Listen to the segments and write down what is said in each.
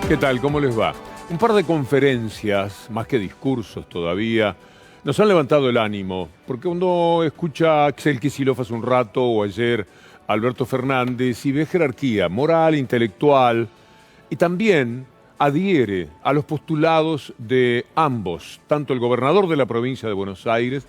¿Qué tal? ¿Cómo les va? Un par de conferencias, más que discursos todavía, nos han levantado el ánimo, porque uno escucha a Axel Kicillof hace un rato o ayer a Alberto Fernández y ve jerarquía moral, intelectual y también adhiere a los postulados de ambos, tanto el gobernador de la provincia de Buenos Aires,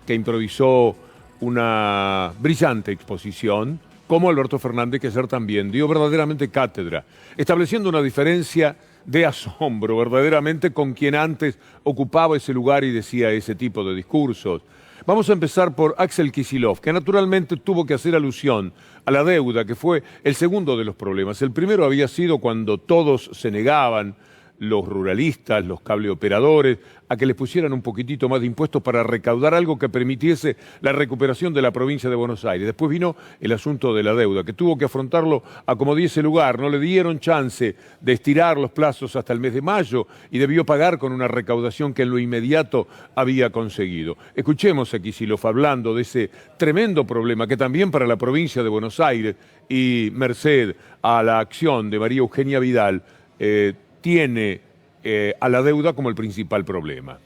que improvisó una brillante exposición, como Alberto Fernández, que ayer también dio verdaderamente cátedra, estableciendo una diferencia de asombro verdaderamente con quien antes ocupaba ese lugar y decía ese tipo de discursos. Vamos a empezar por Axel Kicillof, que naturalmente tuvo que hacer alusión a la deuda, que fue el segundo de los problemas. El primero había sido cuando todos se negaban, los ruralistas, los cableoperadores, a que les pusieran un poquitito más de impuestos para recaudar algo que permitiese la recuperación de la provincia de Buenos Aires. Después vino el asunto de la deuda, que tuvo que afrontarlo a como diese lugar. No le dieron chance de estirar los plazos hasta el mes de mayo y debió pagar con una recaudación que en lo inmediato había conseguido. Escuchemos a Kicillof hablando de ese tremendo problema que también para la provincia de Buenos Aires y merced a la acción de María Eugenia Vidal tiene a la deuda como el principal problema.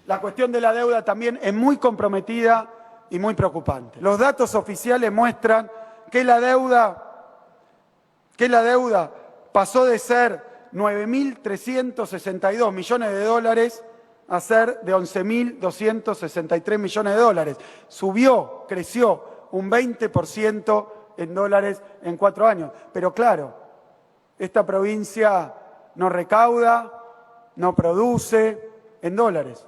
La cuestión de la deuda también es muy comprometida y muy preocupante. Los datos oficiales muestran que la deuda pasó de ser 9.362 millones de dólares a ser de 11.263 millones de dólares. Creció un 20% en dólares en 4 años. Pero claro, esta provincia no recauda, no produce en dólares.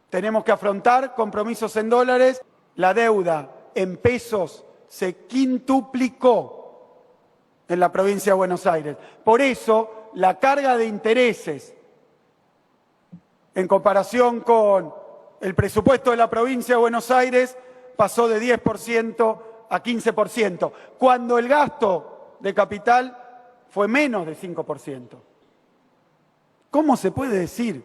Tenemos que afrontar compromisos en dólares. La deuda en pesos se quintuplicó en la provincia de Buenos Aires. Por eso, la carga de intereses en comparación con el presupuesto de la provincia de Buenos Aires pasó de 10% a 15%, cuando el gasto de capital fue menos de 5%. ¿Cómo se puede decir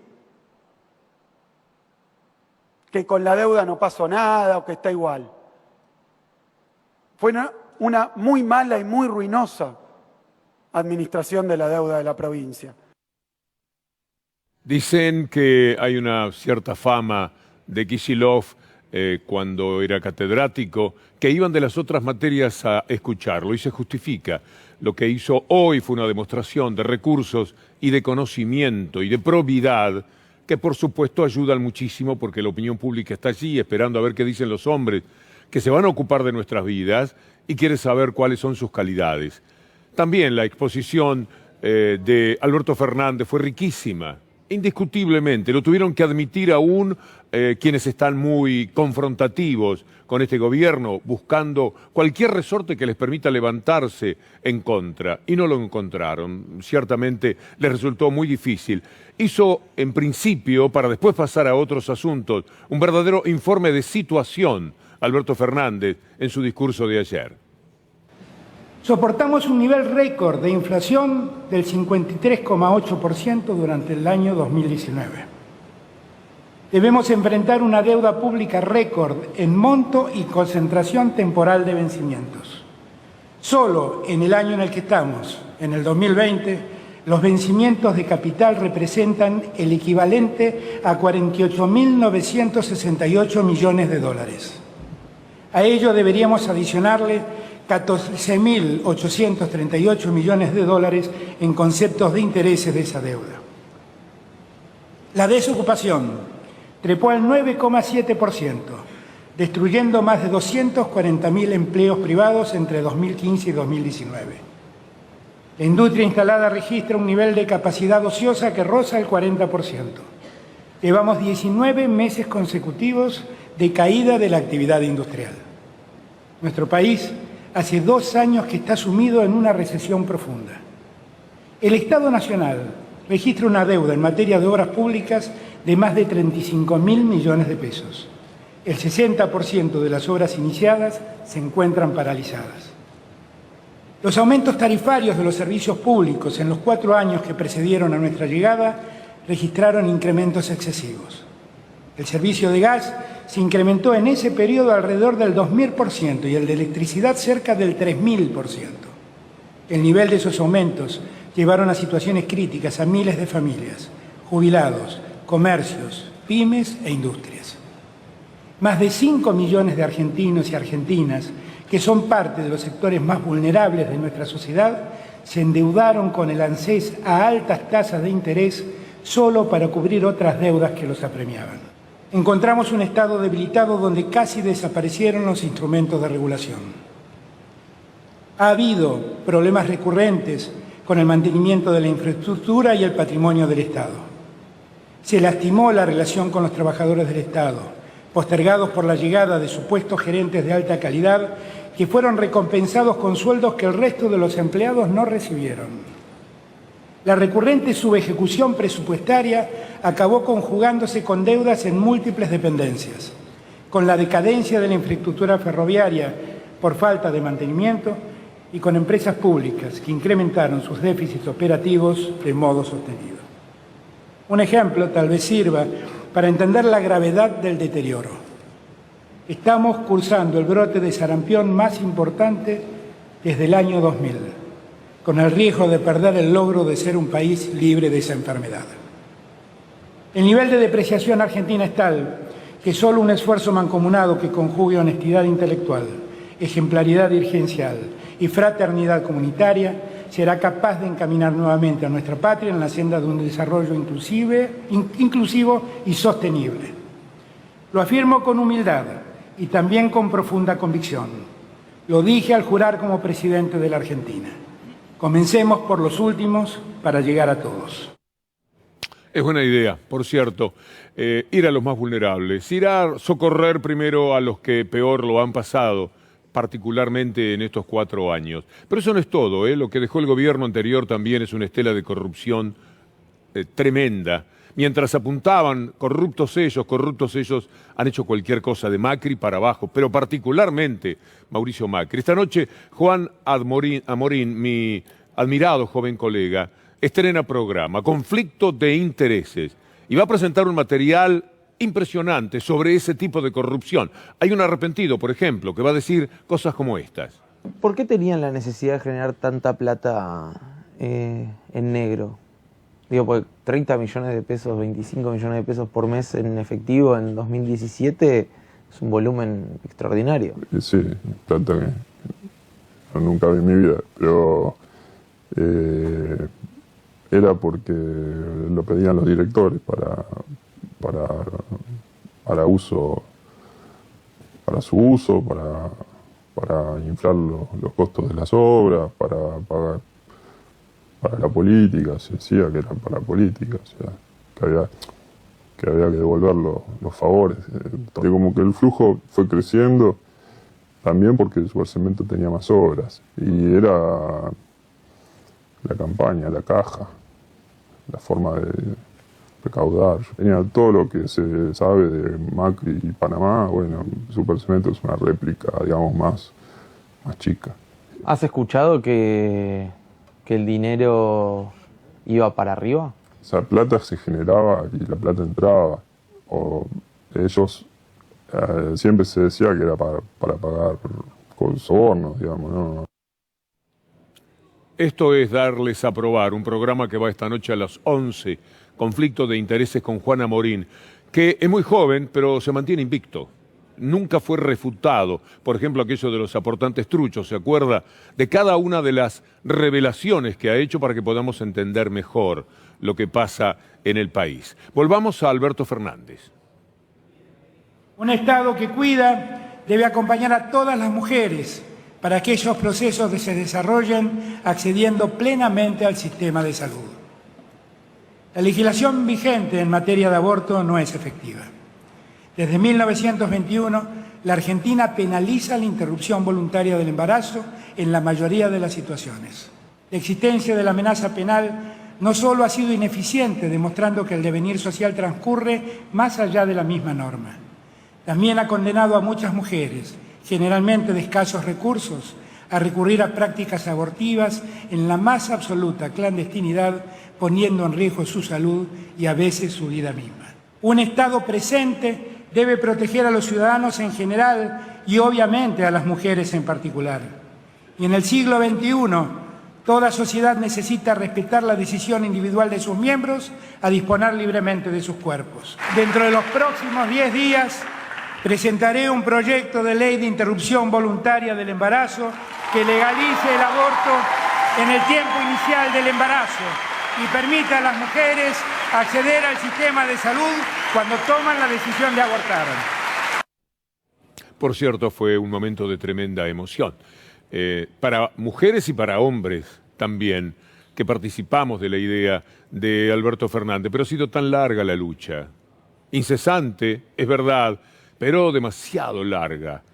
que con la deuda no pasó nada o que está igual? Fue una muy mala y muy ruinosa administración de la deuda de la provincia. Dicen que hay una cierta fama de Kicillof cuando era catedrático, que iban de las otras materias a escucharlo y se justifica. Lo que hizo hoy fue una demostración de recursos y de conocimiento y de probidad que por supuesto ayudan muchísimo porque la opinión pública está allí esperando a ver qué dicen los hombres que se van a ocupar de nuestras vidas y quiere saber cuáles son sus calidades. También la exposición de Alberto Fernández fue riquísima, indiscutiblemente. Lo tuvieron que admitir aún quienes están muy confrontativos con este gobierno, buscando cualquier resorte que les permita levantarse en contra, y no lo encontraron. Ciertamente les resultó muy difícil. Hizo, en principio, para después pasar a otros asuntos, un verdadero informe de situación, Alberto Fernández, en su discurso de ayer. Soportamos un nivel récord de inflación del 53,8% durante el año 2019. Debemos enfrentar una deuda pública récord en monto y concentración temporal de vencimientos. Solo en el año en el que estamos, en el 2020, los vencimientos de capital representan el equivalente a 48.968 millones de dólares. A ello deberíamos adicionarle 14.838 millones de dólares en conceptos de intereses de esa deuda. La desocupación trepó al 9,7%, destruyendo más de 240.000 empleos privados entre 2015 y 2019. La industria instalada registra un nivel de capacidad ociosa que roza el 40%. Llevamos 19 meses consecutivos de caída de la actividad industrial. Nuestro país hace 2 años que está sumido en una recesión profunda. El Estado Nacional registra una deuda en materia de obras públicas de más de 35.000 millones de pesos. El 60% de las obras iniciadas se encuentran paralizadas. Los aumentos tarifarios de los servicios públicos en los 4 años que precedieron a nuestra llegada registraron incrementos excesivos. El servicio de gas se incrementó en ese periodo alrededor del 2.000% y el de electricidad cerca del 3.000%. El nivel de esos aumentos llevaron a situaciones críticas a miles de familias, jubilados, comercios, pymes e industrias. Más de 5 millones de argentinos y argentinas, que son parte de los sectores más vulnerables de nuestra sociedad, se endeudaron con el ANSES a altas tasas de interés solo para cubrir otras deudas que los apremiaban. Encontramos un Estado debilitado donde casi desaparecieron los instrumentos de regulación. Ha habido problemas recurrentes con el mantenimiento de la infraestructura y el patrimonio del Estado. Se lastimó la relación con los trabajadores del Estado, postergados por la llegada de supuestos gerentes de alta calidad que fueron recompensados con sueldos que el resto de los empleados no recibieron. La recurrente subejecución presupuestaria acabó conjugándose con deudas en múltiples dependencias, con la decadencia de la infraestructura ferroviaria por falta de mantenimiento y con empresas públicas que incrementaron sus déficits operativos de modo sostenido. Un ejemplo tal vez sirva para entender la gravedad del deterioro. Estamos cursando el brote de sarampión más importante desde el año 2000, con el riesgo de perder el logro de ser un país libre de esa enfermedad. El nivel de depreciación argentina es tal que solo un esfuerzo mancomunado que conjugue honestidad intelectual, ejemplaridad dirigencial y fraternidad comunitaria será capaz de encaminar nuevamente a nuestra patria en la senda de un desarrollo inclusivo y sostenible. Lo afirmo con humildad y también con profunda convicción. Lo dije al jurar como presidente de la Argentina. Comencemos por los últimos para llegar a todos. Es buena idea, por cierto, ir a los más vulnerables, ir a socorrer primero a los que peor lo han pasado, particularmente en estos 4 años. Pero eso no es todo, lo que dejó el gobierno anterior también es una estela de corrupción tremenda. Mientras apuntaban corruptos ellos han hecho cualquier cosa de Macri para abajo, pero particularmente Mauricio Macri. Esta noche Juan Amorín, mi admirado joven colega, estrena programa, Conflicto de Intereses, y va a presentar un material impresionante sobre ese tipo de corrupción. Hay un arrepentido, por ejemplo, que va a decir cosas como estas. ¿Por qué tenían la necesidad de generar tanta plata en negro? Digo, porque 30 millones de pesos, 25 millones de pesos por mes en efectivo en 2017 es un volumen extraordinario. Sí, plata que nunca vi en mi vida, pero era porque lo pedían los directores para uso, para su uso, para inflar los costos de las obras, para pagar para la política. Se decía que era para la política, o sea, que había que devolver los favores. Entonces, como que el flujo fue creciendo también porque el Supercemento tenía más obras y era la campaña, la caja, la forma de recaudar. Tenía todo lo que se sabe de Macri y Panamá. Bueno, Supercemento es una réplica, digamos, más chica. ¿Has escuchado que el dinero iba para arriba? Esa plata se generaba y la plata entraba. O ellos, siempre se decía que era para pagar con sobornos, digamos, ¿no? Esto es Darles a Probar, un programa que va esta noche a las 11, Conflicto de Intereses con Juan Amorín, que es muy joven, pero se mantiene invicto. Nunca fue refutado, por ejemplo, aquello de los aportantes truchos, ¿se acuerda? De cada una de las revelaciones que ha hecho para que podamos entender mejor lo que pasa en el país. Volvamos a Alberto Fernández. Un Estado que cuida debe acompañar a todas las mujeres para que esos procesos se desarrollen accediendo plenamente al sistema de salud. La legislación vigente en materia de aborto no es efectiva. Desde 1921, la Argentina penaliza la interrupción voluntaria del embarazo en la mayoría de las situaciones. La existencia de la amenaza penal no solo ha sido ineficiente, demostrando que el devenir social transcurre más allá de la misma norma. También ha condenado a muchas mujeres, generalmente de escasos recursos, a recurrir a prácticas abortivas en la más absoluta clandestinidad, poniendo en riesgo su salud y a veces su vida misma. Un Estado presente debe proteger a los ciudadanos en general y obviamente a las mujeres en particular. Y en el siglo XXI, Toda sociedad necesita respetar la decisión individual de sus miembros a disponer libremente de sus cuerpos. Dentro de los próximos 10 días presentaré un proyecto de ley de interrupción voluntaria del embarazo que legalice el aborto en el tiempo inicial del embarazo y permita a las mujeres acceder al sistema de salud cuando toman la decisión de abortar. Por cierto, fue un momento de tremenda emoción. Para mujeres y para hombres también, que participamos de la idea de Alberto Fernández, pero ha sido tan larga la lucha. Incesante, es verdad, pero demasiado larga.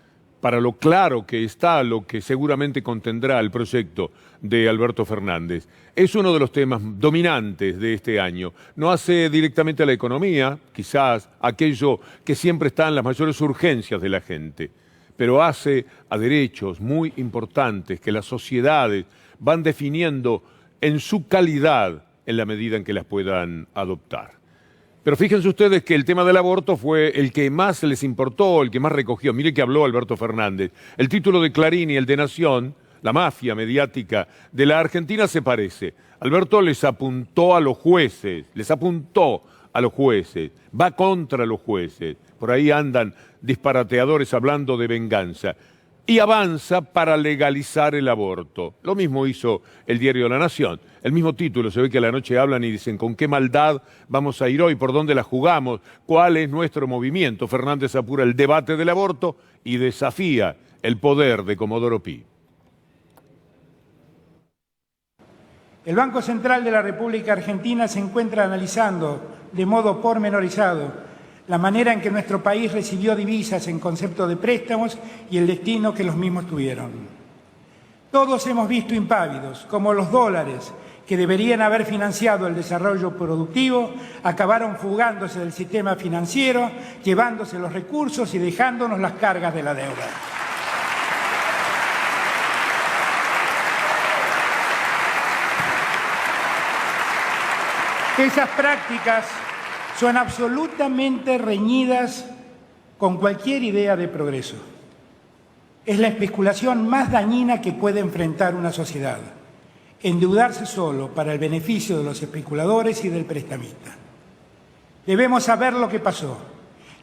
Para lo claro que está, lo que seguramente contendrá el proyecto de Alberto Fernández. Es uno de los temas dominantes de este año. No hace directamente a la economía, quizás aquello que siempre está en las mayores urgencias de la gente, pero hace a derechos muy importantes que las sociedades van definiendo en su calidad en la medida en que las puedan adoptar. Pero fíjense ustedes que el tema del aborto fue el que más les importó, el que más recogió. Mire que habló Alberto Fernández. El título de Clarín y el de Nación, la mafia mediática de la Argentina se parece. Alberto les apuntó a los jueces, va contra los jueces. Por ahí andan disparateadores hablando de venganza. Y avanza para legalizar el aborto. Lo mismo hizo el diario La Nación. El mismo título, se ve que a la noche hablan y dicen con qué maldad vamos a ir hoy, por dónde la jugamos, cuál es nuestro movimiento. Fernández apura el debate del aborto y desafía el poder de Comodoro Pi. El Banco Central de la República Argentina se encuentra analizando de modo pormenorizado la manera en que nuestro país recibió divisas en concepto de préstamos y el destino que los mismos tuvieron. Todos hemos visto impávidos cómo los dólares que deberían haber financiado el desarrollo productivo acabaron fugándose del sistema financiero, llevándose los recursos y dejándonos las cargas de la deuda. Esas prácticas son absolutamente reñidas con cualquier idea de progreso. Es la especulación más dañina que puede enfrentar una sociedad. Endeudarse solo para el beneficio de los especuladores y del prestamista. Debemos saber lo que pasó,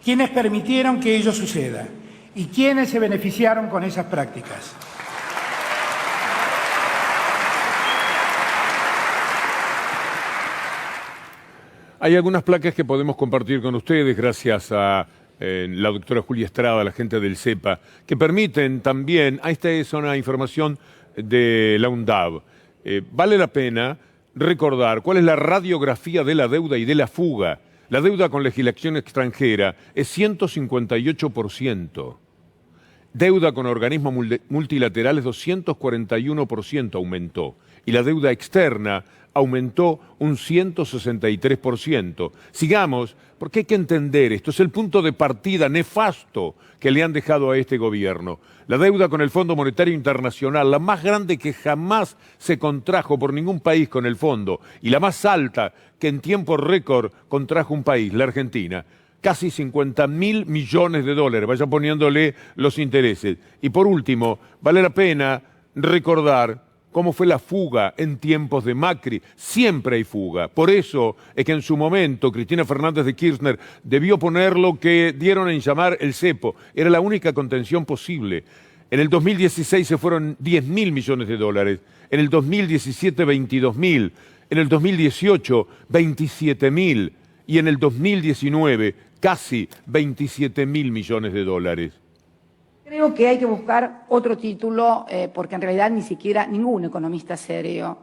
quiénes permitieron que ello suceda y quiénes se beneficiaron con esas prácticas. Hay algunas placas que podemos compartir con ustedes gracias a la doctora Julia Estrada, la gente del CEPA, que permiten también, esta es una información de la UNDAV, vale la pena recordar cuál es la radiografía de la deuda y de la fuga. La deuda con legislación extranjera es 158%. Deuda con organismos multilaterales 241% aumentó. Y la deuda externa aumentó un 163%. Sigamos, porque hay que entender esto. Es el punto de partida nefasto que le han dejado a este gobierno. La deuda con el Fondo Monetario Internacional, la más grande que jamás se contrajo por ningún país con el fondo, y la más alta que en tiempo récord contrajo un país, la Argentina. Casi 50.000 millones de dólares, vayan poniéndole los intereses. Y por último, vale la pena recordar cómo fue la fuga en tiempos de Macri. Siempre hay fuga. Por eso es que en su momento Cristina Fernández de Kirchner debió poner lo que dieron en llamar el cepo. Era la única contención posible. En el 2016 se fueron 10.000 millones de dólares. En el 2017, 22.000. En el 2018, 27.000. Y en el 2019, casi 27.000 millones de dólares. Creo que hay que buscar otro título, porque en realidad ni siquiera ningún economista serio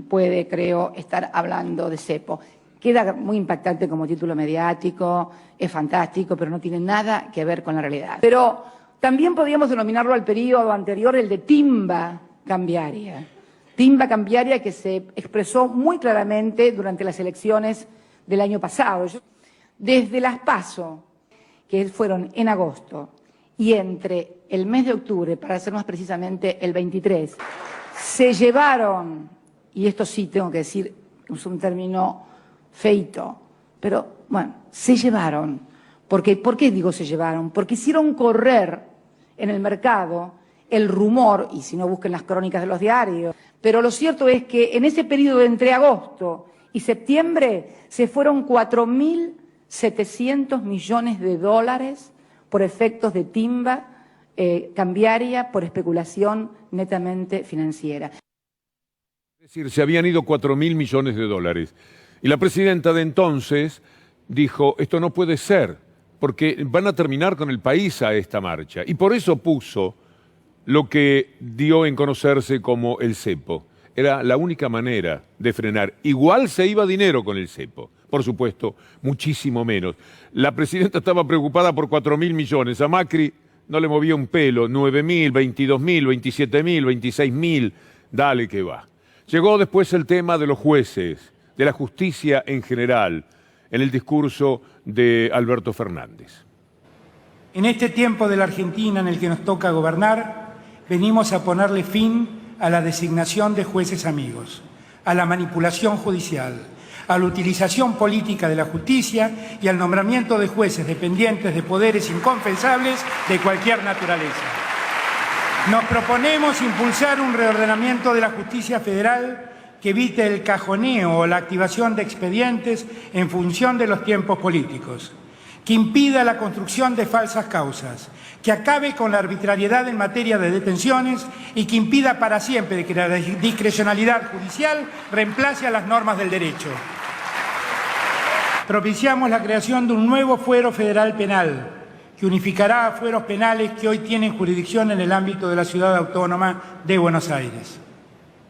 puede, creo, estar hablando de cepo. Queda muy impactante como título mediático, es fantástico, pero no tiene nada que ver con la realidad. Pero también podríamos denominarlo al periodo anterior el de timba cambiaria. Timba cambiaria que se expresó muy claramente durante las elecciones del año pasado. Desde las PASO, que fueron en agosto, y entre el mes de octubre, para ser más precisamente el 23, se llevaron, y esto sí tengo que decir, es un término feito, pero bueno, se llevaron. Porque, ¿por qué digo se llevaron? Porque hicieron correr en el mercado el rumor, y si no busquen las crónicas de los diarios, pero lo cierto es que en ese periodo entre agosto y septiembre se fueron 4.700 millones de dólares por efectos de timba cambiaria, por especulación netamente financiera. Es decir, se habían ido 4.000 millones de dólares. Y la presidenta de entonces dijo, esto no puede ser, porque van a terminar con el país a esta marcha. Y por eso puso lo que dio en conocerse como el cepo. Era la única manera de frenar. Igual se iba dinero con el cepo, por supuesto, muchísimo menos. La presidenta estaba preocupada por 4.000 millones. A Macri no le movía un pelo, 9.000, 22.000, 27.000, 26.000, dale que va. Llegó después el tema de los jueces, de la justicia en general, en el discurso de Alberto Fernández. En este tiempo de la Argentina en el que nos toca gobernar, venimos a ponerle fin a la designación de jueces amigos, a la manipulación judicial, a la utilización política de la justicia y al nombramiento de jueces dependientes de poderes inconfesables de cualquier naturaleza. Nos proponemos impulsar un reordenamiento de la justicia federal que evite el cajoneo o la activación de expedientes en función de los tiempos políticos, que impida la construcción de falsas causas, que acabe con la arbitrariedad en materia de detenciones y que impida para siempre que la discrecionalidad judicial reemplace a las normas del derecho. Propiciamos la creación de un nuevo fuero federal penal que unificará a fueros penales que hoy tienen jurisdicción en el ámbito de la Ciudad Autónoma de Buenos Aires.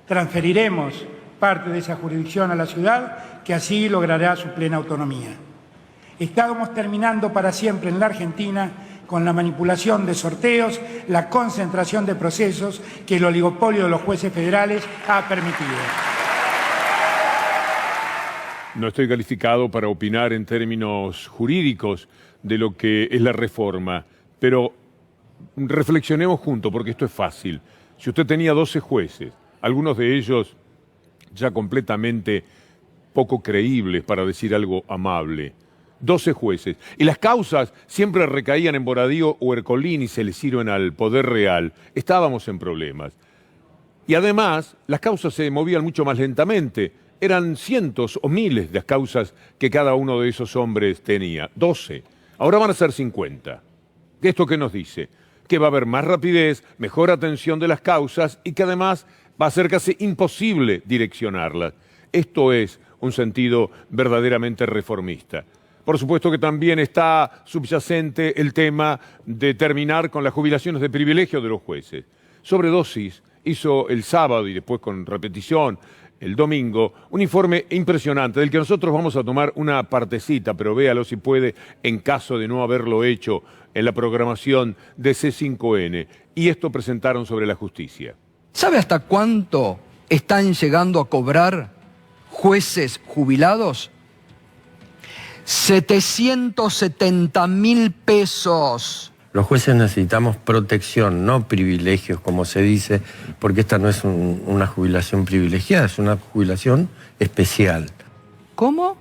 Transferiremos parte de esa jurisdicción a la ciudad, que así logrará su plena autonomía. Estamos terminando para siempre en la Argentina con la manipulación de sorteos, la concentración de procesos que el oligopolio de los jueces federales ha permitido. No estoy calificado para opinar en términos jurídicos de lo que es la reforma, pero reflexionemos juntos porque esto es fácil. Si usted tenía 12 jueces, algunos de ellos ya completamente poco creíbles, para decir algo amable, 12 jueces, y las causas siempre recaían en Boradío o Ercolini y se les sirven al poder real, estábamos en problemas. Y además, las causas se movían mucho más lentamente. Eran cientos o miles de las causas que cada uno de esos hombres tenía. 12. Ahora van a ser 50. ¿Esto qué nos dice? Que va a haber más rapidez, mejor atención de las causas y que además va a ser casi imposible direccionarlas. Esto es un sentido verdaderamente reformista. Por supuesto que también está subyacente el tema de terminar con las jubilaciones de privilegio de los jueces. Sobredosis hizo el sábado y después con repetición el domingo, un informe impresionante del que nosotros vamos a tomar una partecita, pero véalo si puede, en caso de no haberlo hecho en la programación de C5N. Y esto presentaron sobre la justicia. ¿Sabe hasta cuánto están llegando a cobrar jueces jubilados? 770.000 pesos. Los jueces necesitamos protección, no privilegios, como se dice, porque esta no es una jubilación privilegiada, es una jubilación especial. ¿Cómo?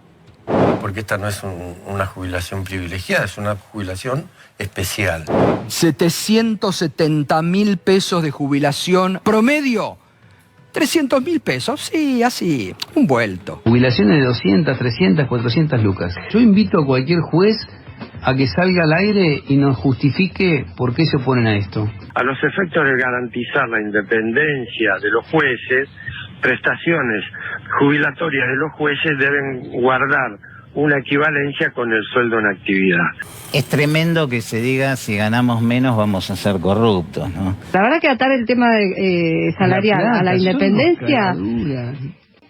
Porque esta no es una jubilación privilegiada, es una jubilación especial. 770.000 pesos de jubilación promedio. 300.000 pesos, sí, así, un vuelto. Jubilaciones de 200, 300, 400 lucas. Yo invito a cualquier juez a que salga al aire y nos justifique por qué se oponen a esto. A los efectos de garantizar la independencia de los jueces, prestaciones jubilatorias de los jueces deben guardar una equivalencia con el sueldo en actividad. Es tremendo que se diga si ganamos menos vamos a ser corruptos, ¿no? La verdad que atar el tema salarial a la independencia...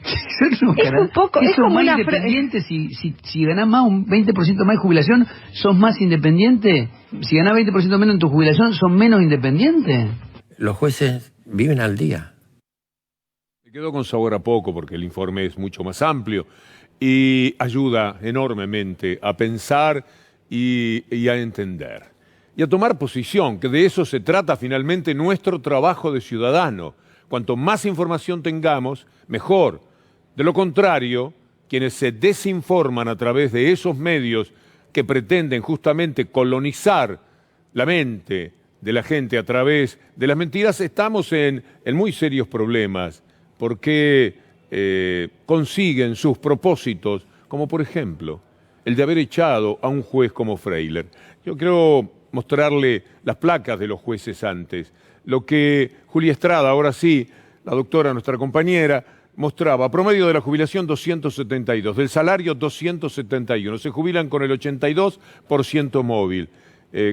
Es un poco, es como más independiente. Si ganás más, un 20% más de jubilación, ¿sos más independiente? Si ganás 20% menos en tu jubilación, ¿sos menos independiente? Los jueces viven al día. Me quedo con sabor a poco porque el informe es mucho más amplio y ayuda enormemente a pensar y a entender. Y a tomar posición, que de eso se trata finalmente nuestro trabajo de ciudadano. Cuanto más información tengamos, mejor. De lo contrario, quienes se desinforman a través de esos medios que pretenden justamente colonizar la mente de la gente a través de las mentiras, estamos en muy serios problemas, porque consiguen sus propósitos, como por ejemplo el de haber echado a un juez como Freiler. Yo quiero mostrarle las placas de los jueces antes. Lo que Julia Estrada, ahora sí, la doctora, nuestra compañera, mostraba: promedio de la jubilación 272, del salario 271, se jubilan con el 82% móvil,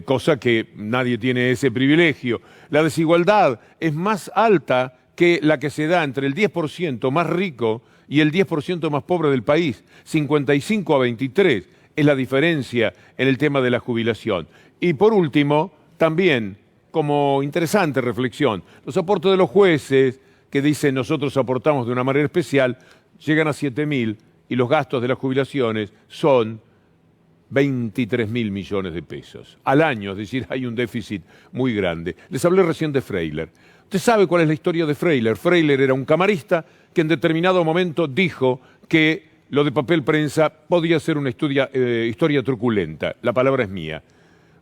cosa que nadie tiene ese privilegio. La desigualdad es más alta que la que se da entre el 10% más rico y el 10% más pobre del país. 55 a 23 es la diferencia en el tema de la jubilación. Y por último, también, como interesante reflexión, los aportes de los jueces, que dicen nosotros aportamos de una manera especial, llegan a 7.000 y los gastos de las jubilaciones son 23.000 millones de pesos al año, es decir, hay un déficit muy grande. Les hablé recién de Freiler. ¿Usted sabe cuál es la historia de Freiler? Freiler era un camarista que en determinado momento dijo que lo de papel prensa podía ser una historia truculenta. La palabra es mía.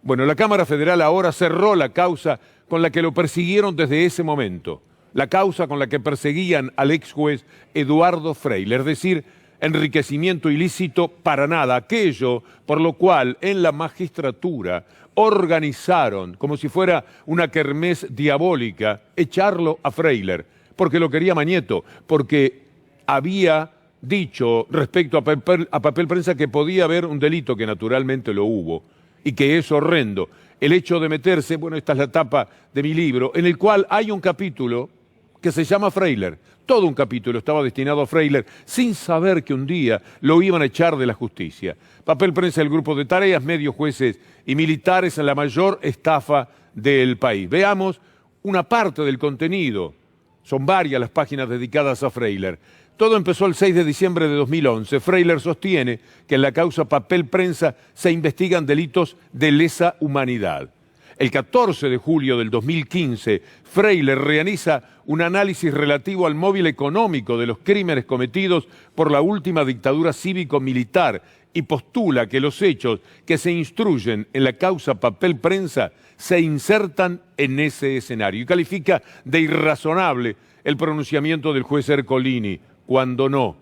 Bueno, la Cámara Federal ahora cerró la causa con la que lo persiguieron desde ese momento. La causa con la que perseguían al ex juez Eduardo Freiler, es decir, enriquecimiento ilícito para nada, aquello por lo cual en la magistratura organizaron, como si fuera una kermés diabólica, echarlo a Freiler, porque lo quería Mañeto, porque había dicho respecto a papel prensa que podía haber un delito, que naturalmente lo hubo, y que es horrendo. El hecho de meterse, bueno, esta es la tapa de mi libro, en el cual hay un capítulo que se llama Freiler. Todo un capítulo estaba destinado a Freiler, sin saber que un día lo iban a echar de la justicia. Papel prensa, el grupo de tareas, medios, jueces y militares en la mayor estafa del país. Veamos una parte del contenido. Son varias las páginas dedicadas a Freiler. Todo empezó el 6 de diciembre de 2011. Freiler sostiene que en la causa papel prensa se investigan delitos de lesa humanidad. El 14 de julio del 2015, Freiler realiza un análisis relativo al móvil económico de los crímenes cometidos por la última dictadura cívico-militar y postula que los hechos que se instruyen en la causa papel prensa se insertan en ese escenario y califica de irrazonable el pronunciamiento del juez Ercolini, cuando no.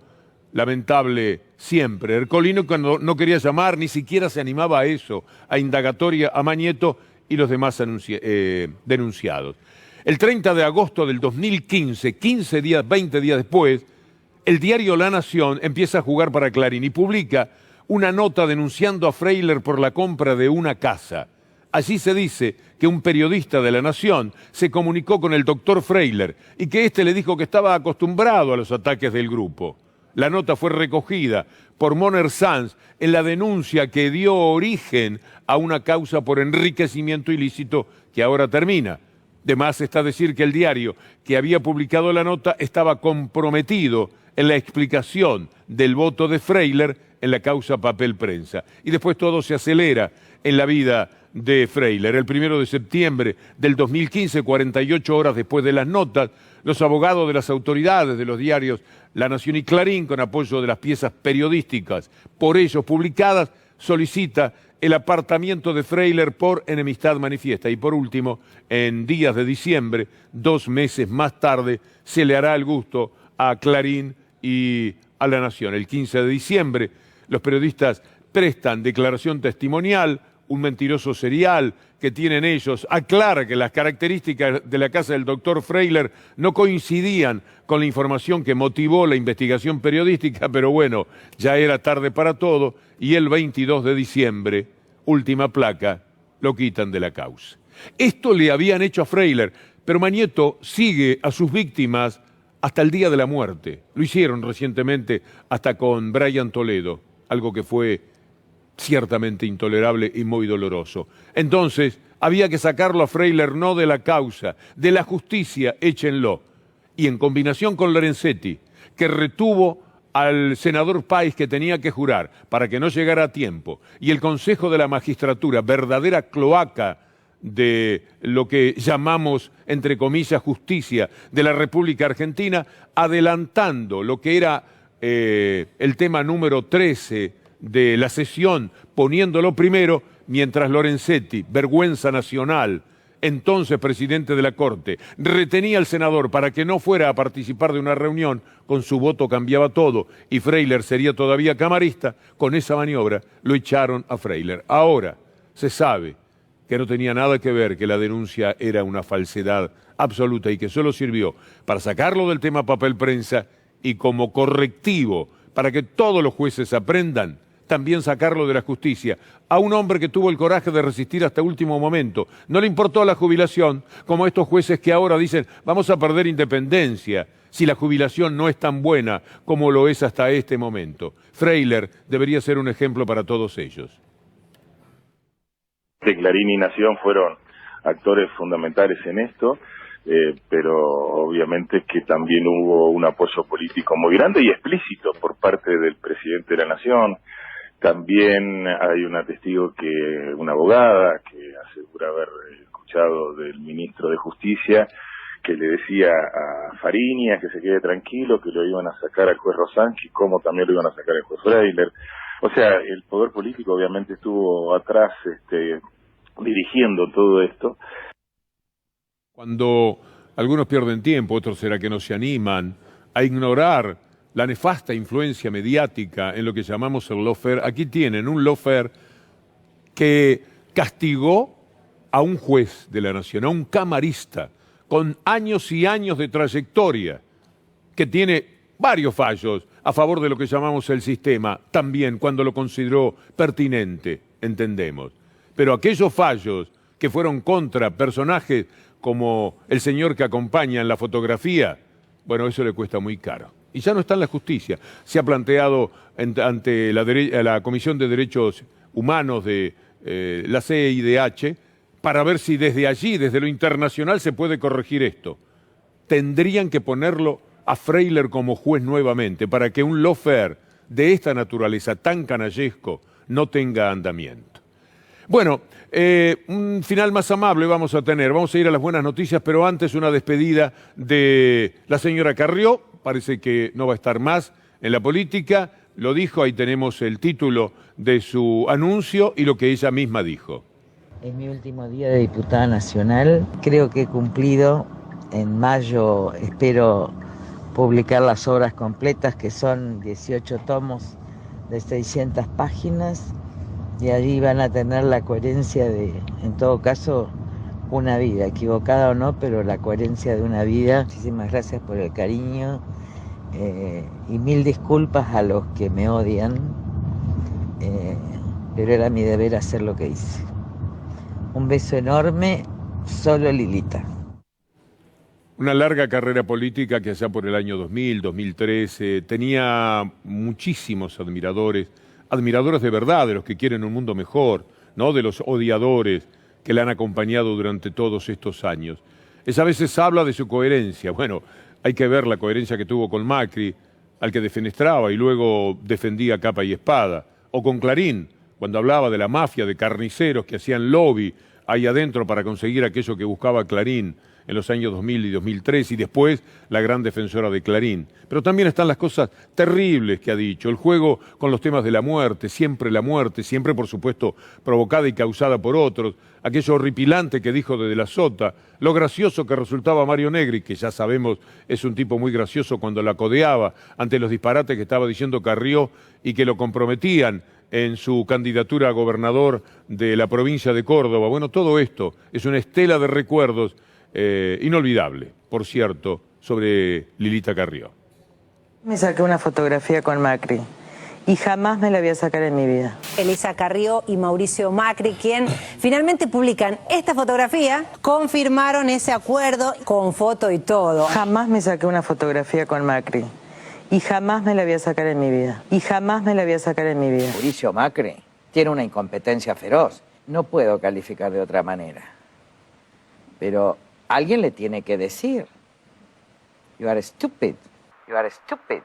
Lamentable siempre. Ercolini, cuando no quería llamar, ni siquiera se animaba a eso, a indagatoria a Mañeto y los demás denunciados. El 30 de agosto del 2015, 20 días después, el diario La Nación empieza a jugar para Clarín y publica una nota denunciando a Freiler por la compra de una casa. Allí se dice que un periodista de La Nación se comunicó con el doctor Freiler y que éste le dijo que estaba acostumbrado a los ataques del grupo. La nota fue recogida por Moner Sanz en la denuncia que dio origen a una causa por enriquecimiento ilícito que ahora termina. De más está decir que el diario que había publicado la nota estaba comprometido en la explicación del voto de Freiler en la causa papel prensa. Y después todo se acelera en la vida de Freiler. El 1 de septiembre del 2015, 48 horas después de las notas, los abogados de las autoridades de los diarios La Nación y Clarín, con apoyo de las piezas periodísticas por ellos publicadas, solicita el apartamiento de Freiler por enemistad manifiesta. Y por último, en días de diciembre, 2 meses más tarde, se le hará el gusto a Clarín y a La Nación. El 15 de diciembre, los periodistas prestan declaración testimonial. Un mentiroso serial que tienen ellos aclara que las características de la casa del doctor Freiler no coincidían con la información que motivó la investigación periodística, pero bueno, ya era tarde para todo, y el 22 de diciembre, última placa, lo quitan de la causa. Esto le habían hecho a Freiler, pero Mañeto sigue a sus víctimas hasta el día de la muerte. Lo hicieron recientemente hasta con Brian Toledo, algo que fue ciertamente intolerable y muy doloroso. Entonces, había que sacarlo a Freiler no de la causa, de la justicia, échenlo. Y en combinación con Lorenzetti, que retuvo al senador Páez, que tenía que jurar para que no llegara a tiempo, y el Consejo de la Magistratura, verdadera cloaca de lo que llamamos, entre comillas, justicia de la República Argentina, adelantando lo que era el tema número 13 de la sesión, poniéndolo primero, mientras Lorenzetti, vergüenza nacional, entonces presidente de la Corte, retenía al senador para que no fuera a participar de una reunión, con su voto cambiaba todo y Freiler sería todavía camarista, con esa maniobra lo echaron a Freiler. Ahora se sabe que no tenía nada que ver, que la denuncia era una falsedad absoluta y que solo sirvió para sacarlo del tema papel prensa y como correctivo para que todos los jueces aprendan, también sacarlo de la justicia, a un hombre que tuvo el coraje de resistir hasta último momento. No le importó la jubilación, como estos jueces que ahora dicen vamos a perder independencia si la jubilación no es tan buena como lo es hasta este momento. Freiler debería ser un ejemplo para todos ellos. Clarín y Nación fueron actores fundamentales en esto, pero obviamente que también hubo un apoyo político muy grande y explícito por parte del presidente de la Nación. También hay una testigo, una abogada, que asegura haber escuchado del ministro de Justicia, que le decía a Fariñas que se quede tranquilo, que lo iban a sacar al juez Rosanqui, como también lo iban a sacar al juez Freiler. O sea, el poder político obviamente estuvo atrás dirigiendo todo esto. Cuando algunos pierden tiempo, otros será que no se animan a ignorar la nefasta influencia mediática en lo que llamamos el lawfare. Aquí tienen un lawfare que castigó a un juez de la Nación, a un camarista, con años y años de trayectoria, que tiene varios fallos a favor de lo que llamamos el sistema, también cuando lo consideró pertinente, entendemos. Pero aquellos fallos que fueron contra personajes como el señor que acompaña en la fotografía, bueno, eso le cuesta muy caro. Y ya no está en la justicia. Se ha planteado ante la Comisión de Derechos Humanos de la CIDH para ver si desde allí, desde lo internacional, se puede corregir esto. Tendrían que ponerlo a Freiler como juez nuevamente para que un lawfare de esta naturaleza tan canallesco no tenga andamiento. Bueno, un final más amable vamos a tener. Vamos a ir a las buenas noticias, pero antes una despedida de la señora Carrió. Parece que no va a estar más en la política. Lo dijo, ahí tenemos el título de su anuncio y lo que ella misma dijo. Es mi último día de diputada nacional. Creo que he cumplido. En mayo espero publicar las obras completas, que son 18 tomos de 600 páginas. Y allí van a tener la coherencia de, en todo caso, una vida, equivocada o no, pero la coherencia de una vida. Muchísimas gracias por el cariño y mil disculpas a los que me odian, pero era mi deber hacer lo que hice. Un beso enorme, solo Lilita. Una larga carrera política que allá por el año 2000, 2013, tenía muchísimos admiradores de verdad, de los que quieren un mundo mejor, no de los odiadores que le han acompañado durante todos estos años. Ella a veces habla de su coherencia. Bueno, hay que ver la coherencia que tuvo con Macri, al que defenestraba y luego defendía capa y espada, o con Clarín, cuando hablaba de la mafia de carniceros que hacían lobby ahí adentro para conseguir aquello que buscaba Clarín en los años 2000 y 2003, y después la gran defensora de Clarín. Pero también están las cosas terribles que ha dicho, el juego con los temas de la muerte, siempre por supuesto provocada y causada por otros, aquello horripilante que dijo de la Sota, lo gracioso que resultaba Mario Negri, que ya sabemos es un tipo muy gracioso cuando la codeaba ante los disparates que estaba diciendo Carrió y que lo comprometían en su candidatura a gobernador de la provincia de Córdoba. Bueno, todo esto es una estela de recuerdos inolvidable, por cierto, sobre Lilita Carrió. Me saqué una fotografía con Macri y jamás me la voy a sacar en mi vida. Elisa Carrió y Mauricio Macri, quien finalmente publican esta fotografía, confirmaron ese acuerdo con foto y todo. Jamás me saqué una fotografía con Macri y jamás me la voy a sacar en mi vida. Y jamás me la voy a sacar en mi vida. Mauricio Macri tiene una incompetencia feroz. No puedo calificar de otra manera. Pero alguien le tiene que decir. You are stupid. You are stupid.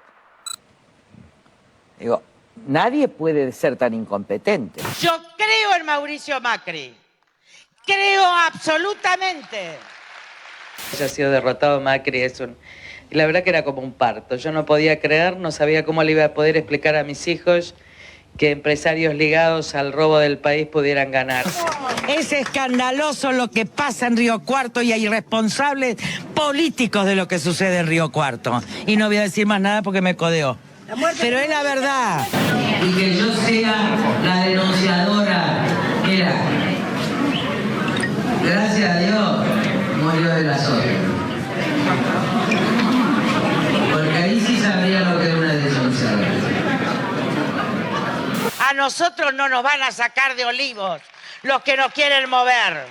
Digo, nadie puede ser tan incompetente. Yo creo en Mauricio Macri. Creo absolutamente. Ya ha sido derrotado Macri, y la verdad que era como un parto. Yo no podía creer, no sabía cómo le iba a poder explicar a mis hijos que empresarios ligados al robo del país pudieran ganar. Es escandaloso lo que pasa en Río Cuarto y hay responsables políticos de lo que sucede en Río Cuarto. Y no voy a decir más nada porque me codeo. Pero es la verdad. Y que yo sea la denunciadora. Mira, gracias a Dios murió de la soga. Porque ahí sí sabría lo que era una denunciadora. A nosotros no nos van a sacar de Olivos los que nos quieren mover.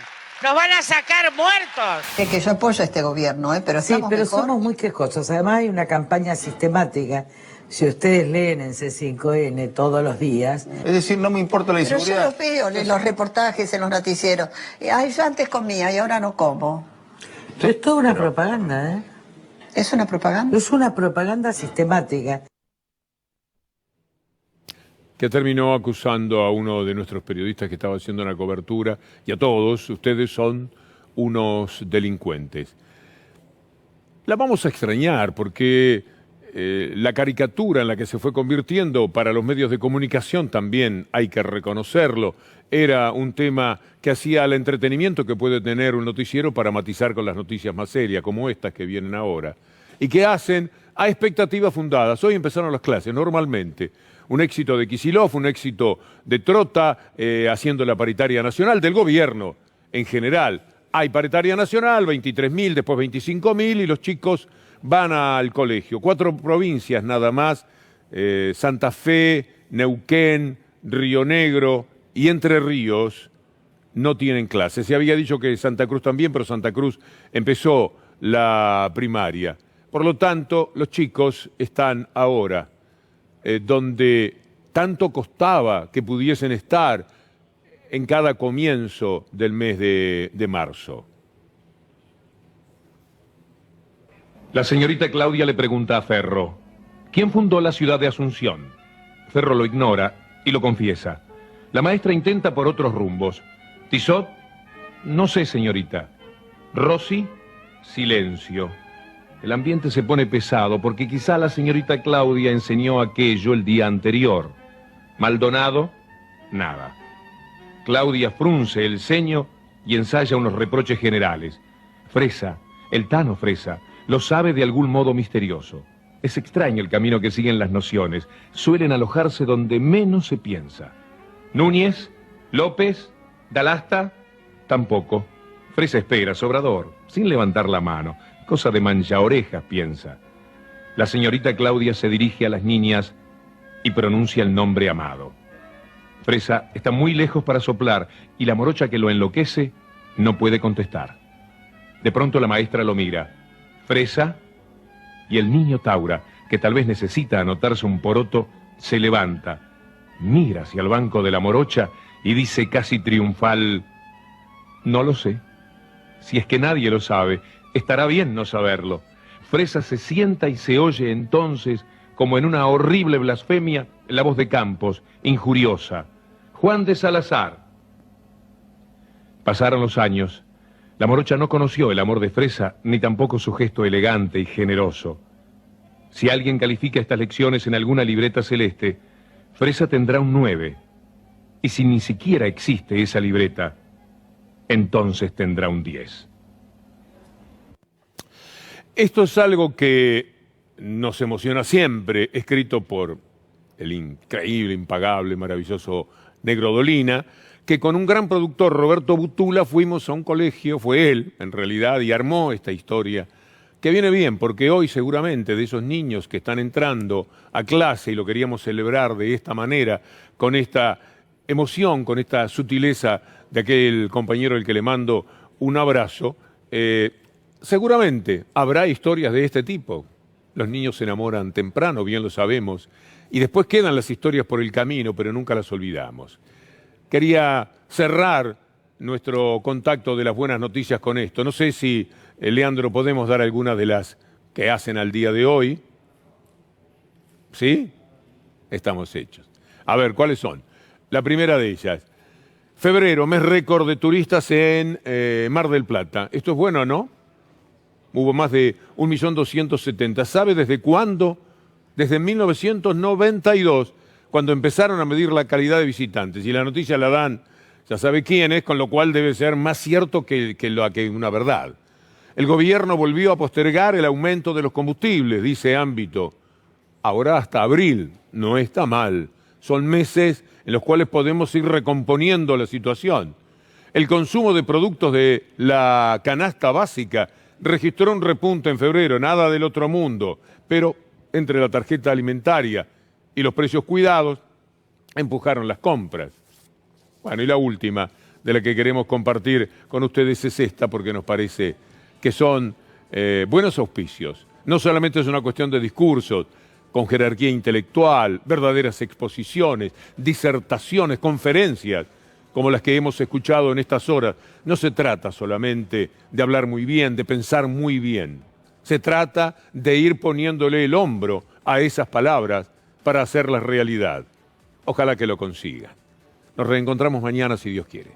Nos van a sacar muertos. Es que yo apoyo a este gobierno, pero sí, pero mejor. Somos muy quejosos. Además hay una campaña sistemática. Si ustedes leen en C5N todos los días... Es decir, no me importa la inseguridad. Pero yo lo veo en los reportajes, en los noticieros. Ay, yo antes comía y ahora no como. Pero es toda una propaganda, ¿eh? ¿Es una propaganda? Es una propaganda sistemática. Que terminó acusando a uno de nuestros periodistas que estaba haciendo una cobertura, y a todos, ustedes son unos delincuentes. La vamos a extrañar porque la caricatura en la que se fue convirtiendo para los medios de comunicación también, hay que reconocerlo, era un tema que hacía al entretenimiento que puede tener un noticiero para matizar con las noticias más serias, como estas que vienen ahora, y que hacen a expectativas fundadas. Hoy empezaron las clases, normalmente. Un éxito de Kicillof, un éxito de Trota, haciendo la paritaria nacional del gobierno en general. Hay paritaria nacional, 23.000, después 25.000 y los chicos van al colegio. 4 provincias nada más, Santa Fe, Neuquén, Río Negro y Entre Ríos no tienen clases. Se había dicho que Santa Cruz también, pero Santa Cruz empezó la primaria. Por lo tanto, los chicos están ahora donde tanto costaba que pudiesen estar en cada comienzo del mes de marzo. La señorita Claudia le pregunta a Ferro, ¿quién fundó la ciudad de Asunción? Ferro lo ignora y lo confiesa. La maestra intenta por otros rumbos. Tissot, no sé, señorita. Rossi, silencio. El ambiente se pone pesado porque quizá la señorita Claudia enseñó aquello el día anterior. Maldonado, nada. Claudia frunce el ceño y ensaya unos reproches generales. Fresa, el Tano Fresa, lo sabe de algún modo misterioso. Es extraño el camino que siguen las nociones. Suelen alojarse donde menos se piensa. Núñez, López, Dalasta, tampoco. Fresa espera, sobrador, sin levantar la mano. Cosa de mancha orejas, piensa. La señorita Claudia se dirige a las niñas y pronuncia el nombre Amado. Fresa está muy lejos para soplar y la morocha que lo enloquece no puede contestar. De pronto la maestra lo mira. Fresa y el niño Taura, que tal vez necesita anotarse un poroto, se levanta, mira hacia el banco de la morocha y dice casi triunfal, no lo sé. Si es que nadie lo sabe, estará bien no saberlo. Fresa se sienta y se oye entonces, como en una horrible blasfemia, la voz de Campos, injuriosa. Juan de Salazar. Pasaron los años. La morocha no conoció el amor de Fresa, ni tampoco su gesto elegante y generoso. Si alguien califica estas lecciones en alguna libreta celeste, Fresa tendrá un 9. Y si ni siquiera existe esa libreta, entonces tendrá un 10. Esto es algo que nos emociona siempre, escrito por el increíble, impagable, maravilloso Negro Dolina, que con un gran productor, Roberto Butula, fuimos a un colegio, fue él, en realidad, y armó esta historia, que viene bien, porque hoy seguramente de esos niños que están entrando a clase, y lo queríamos celebrar de esta manera, con esta emoción, con esta sutileza de aquel compañero al que le mando un abrazo, seguramente habrá historias de este tipo. Los niños se enamoran temprano, bien lo sabemos, y después quedan las historias por el camino, pero nunca las olvidamos. Quería cerrar nuestro contacto de las buenas noticias con esto. No sé si, Leandro, podemos dar algunas de las que hacen al día de hoy. ¿Sí? Estamos hechos. A ver, ¿cuáles son? La primera de ellas. Febrero, mes récord de turistas en Mar del Plata. Esto es bueno, ¿no? Hubo más de 1.270.000. ¿Sabe desde cuándo? Desde 1992, cuando empezaron a medir la calidad de visitantes. Y la noticia la dan, ya sabe quiénes, con lo cual debe ser más cierto que una verdad. El gobierno volvió a postergar el aumento de los combustibles, dice Ámbito. Ahora hasta abril, no está mal. Son meses en los cuales podemos ir recomponiendo la situación. El consumo de productos de la canasta básica registró un repunte en febrero, nada del otro mundo, pero entre la tarjeta alimentaria y los precios cuidados empujaron las compras. Bueno, y la última de la que queremos compartir con ustedes es esta, porque nos parece que son buenos auspicios. No solamente es una cuestión de discursos, con jerarquía intelectual, verdaderas exposiciones, disertaciones, conferencias, como las que hemos escuchado en estas horas. No se trata solamente de hablar muy bien, de pensar muy bien. Se trata de ir poniéndole el hombro a esas palabras para hacerlas realidad. Ojalá que lo consiga. Nos reencontramos mañana si Dios quiere.